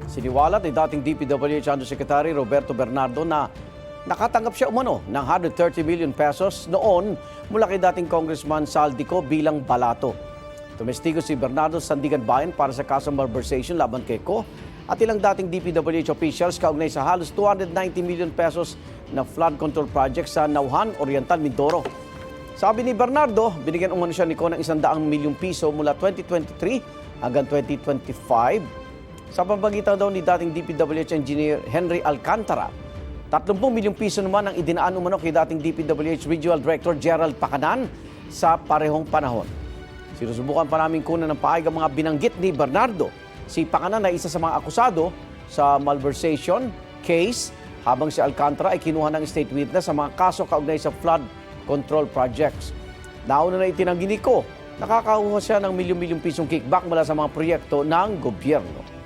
Siniwalat ni dating DPWH Undersecretary Roberto Bernardo na nakatanggap siya umano ng 130 million pesos noon mula kay dating Congressman Saldico bilang balato. Tumestigo si Bernardo sa Sandigan Bayan para sa kasong malversation laban kay Ko at ilang dating DPWH officials kaugnay sa halos 290 million pesos na flood control project sa Nauhan, Oriental, Mindoro. Sabi ni Bernardo, binigyan umano siya ni Ko ng 100 milyong piso mula 2023 hanggang 2025 sa pamamagitan daw ni dating DPWH Engineer Henry Alcantara. 30 milyong piso naman ang idinaan umano kay dating DPWH Regional Director Gerald Pacanan sa parehong panahon. Sinusubukan pa namin kunan ng paayag ang mga binanggit ni Bernardo. Si Pacanan ay isa sa mga akusado sa malversation case habang si Alcantara ay kinuha ng state witness sa mga kaso kaugnay sa flood control projects. Nauna na itinanggi ni Ko, nakakakuha siya ng milyong-milyong pisong kickback mula sa mga proyekto ng gobyerno.